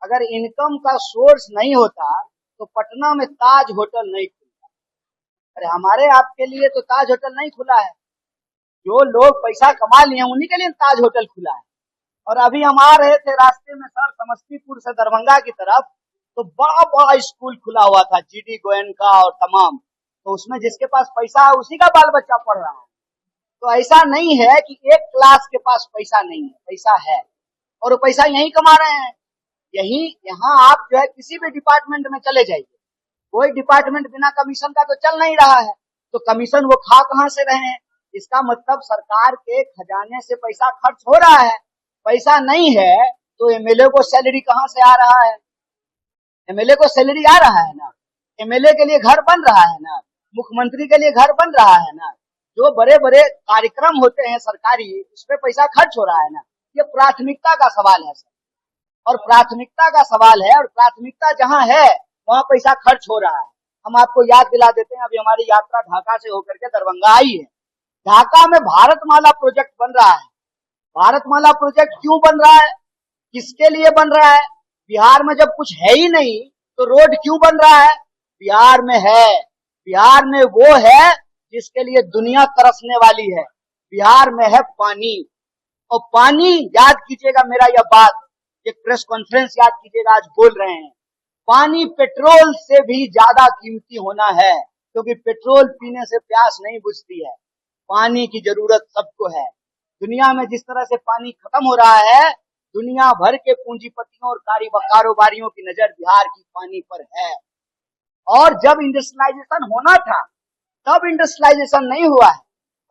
अगर इनकम का सोर्स नहीं होता तो पटना में ताज होटल नहीं खुलता। अरे हमारे आपके लिए तो ताज होटल नहीं खुला है, जो लोग पैसा कमा लिए हैं उन्हीं के लिए ताज होटल खुला है। और अभी हम आ रहे थे रास्ते में सर समस्तीपुर से दरभंगा की तरफ, तो बड़ा बड़ा स्कूल खुला हुआ था, जीडी गोयनका और तमाम। तो उसमें जिसके पास पैसा है उसी का बाल बच्चा पढ़ रहा है। तो ऐसा नहीं है कि एक क्लास के पास पैसा नहीं है, पैसा है और वो पैसा यहीं कमा रहे हैं। यही यहाँ आप जो है किसी भी डिपार्टमेंट में चले जाइए, कोई डिपार्टमेंट बिना कमीशन का तो चल नहीं रहा है। तो कमीशन वो खा कहाँ से रहे हैं? इसका मतलब सरकार के खजाने से पैसा खर्च हो रहा है। पैसा नहीं है तो एमएलए को सैलरी कहाँ से आ रहा है? एमएलए को सैलरी आ रहा है ना, एमएलए के लिए घर बन रहा है ना, मुख्यमंत्री के लिए घर बन रहा है ना, जो बड़े बड़े कार्यक्रम होते हैं सरकारी उस पर पैसा खर्च हो रहा है ना। ये प्राथमिकता का सवाल है सर, और प्राथमिकता का सवाल है, और प्राथमिकता जहाँ है वहाँ पैसा खर्च हो रहा है। हम आपको याद दिला देते हैं, अभी हमारी यात्रा ढाका से होकर के दरभंगा आई है। ढाका में भारतमाला प्रोजेक्ट बन रहा है। भारतमाला प्रोजेक्ट क्यों बन रहा है, किसके लिए बन रहा है? बिहार में जब कुछ है ही नहीं तो रोड क्यों बन रहा है? बिहार में है, बिहार में वो है जिसके लिए दुनिया तरसने वाली है। बिहार में है पानी, और पानी याद कीजिएगा मेरा यह बात, एक प्रेस कॉन्फ्रेंस याद कीजिएगा, आज बोल रहे हैं पानी पेट्रोल से भी ज्यादा कीमती होना है, क्योंकि पेट्रोल पीने से प्यास नहीं बुझती है, पानी की जरूरत सबको है। दुनिया में जिस तरह से पानी खत्म हो रहा है, दुनिया भर के पूंजीपतियों और कारोबारियों की नजर बिहार की पानी पर है। और जब इंडस्ट्रियलाइजेशन होना था तब इंडस्ट्रियलाइजेशन नहीं हुआ है,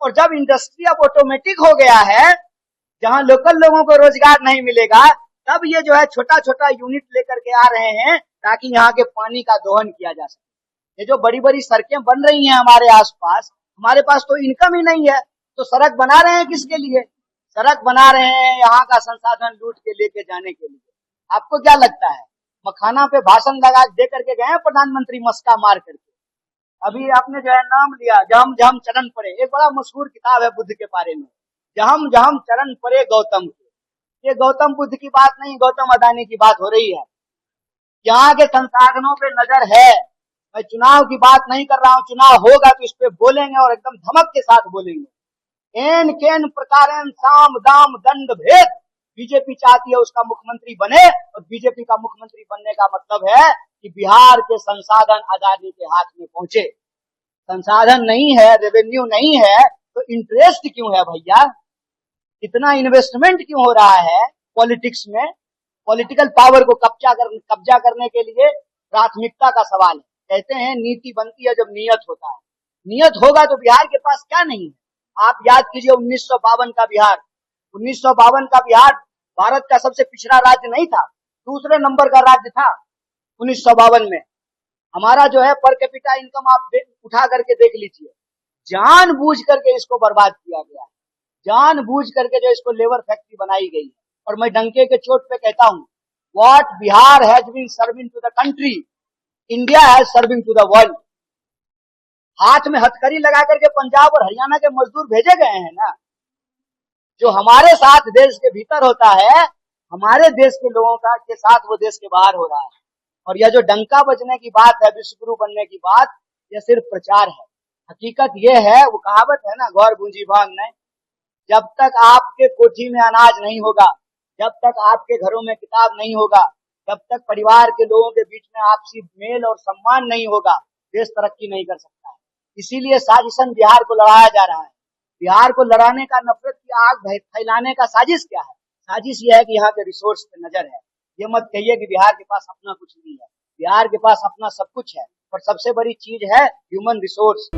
और जब इंडस्ट्री अब ऑटोमेटिक हो गया है, जहां लोकल लोगों को रोजगार नहीं मिलेगा, तब ये जो है छोटा छोटा यूनिट लेकर के आ रहे हैं ताकि यहाँ के पानी का दोहन किया जा सके। ये जो बड़ी बड़ी सड़कें बन रही हैं हमारे आसपास, हमारे पास तो इनकम ही नहीं है, तो सड़क बना रहे हैं किसके लिए? सड़क बना रहे हैं यहाँ का संसाधन लूट के लेके जाने के लिए। आपको क्या लगता है, मखाना पे भाषण लगा दे करके गए हैं प्रधानमंत्री मस्का मार करके? अभी आपने जो है नाम लिया, जहम जहम चरण पड़े, एक बड़ा मशहूर किताब है बुद्ध के बारे में, जहम जहम चरण पड़े गौतम के। ये गौतम बुद्ध की बात नहीं, गौतम अडानी की बात हो रही है। यहाँ के संसाधनों पे नजर है। मैं चुनाव की बात नहीं कर रहा हूँ, चुनाव होगा तो इस पे बोलेंगे और एकदम धमक के साथ बोलेंगे। एन केन प्रकारन साम दाम दंड भेद बीजेपी चाहती है उसका मुख्यमंत्री बने, और बीजेपी का मुख्यमंत्री बनने का मतलब है कि बिहार के संसाधन अदानी के हाथ में पहुंचे। संसाधन नहीं है, रेवेन्यू नहीं है, तो इंटरेस्ट क्यों है भैया? इतना इन्वेस्टमेंट क्यों हो रहा है पॉलिटिक्स में? पॉलिटिकल पावर को कब्जा करने के लिए प्राथमिकता का सवाल है। कहते हैं नीति बनती है जब नियत होता है। नियत होगा तो बिहार के पास क्या नहीं है? आप याद कीजिए 1952 का बिहार। 1952 का बिहार भारत का सबसे पिछड़ा राज्य नहीं था, दूसरे नंबर का राज्य था 1952 में। हमारा जो है पर कैपिटा इनकम आप उठा करके देख लीजिए। जानबूझ करके इसको बर्बाद किया गया है, जानबूझ करके जो इसको लेबर फैक्ट्री बनाई गई है। और मैं डंके के चोट पे कहता हूँ, what Bihar has been serving to the country, India has serving to the world. हाथ में हथकड़ी लगा करके पंजाब और हरियाणा के मजदूर भेजे गए हैं ना, जो हमारे साथ देश के भीतर होता है, हमारे देश के लोगों का के साथ वो देश के बाहर हो रहा है। और यह जो डंका बजने की बात है, विश्वगुरु बनने की बात, यह सिर्फ प्रचार है। हकीकत ये है, वो कहावत है ना, गौर पूंजी भाग नहीं। जब तक आपके कोठी में अनाज नहीं होगा, जब तक आपके घरों में किताब नहीं होगा, जब तक परिवार के लोगों के बीच में आपसी मेल और सम्मान नहीं होगा, देश तरक्की नहीं कर सकता है। इसीलिए साजिशन बिहार को लड़ाया जा रहा है। बिहार को लड़ाने का, नफरत की आग फैलाने का साजिश क्या है? साजिश यह है कि यहाँ के रिसोर्स पे नजर है। ये मत कहिए कि बिहार के पास अपना कुछ नहीं है, बिहार के पास अपना सब कुछ है, और सबसे बड़ी चीज है ह्यूमन रिसोर्स।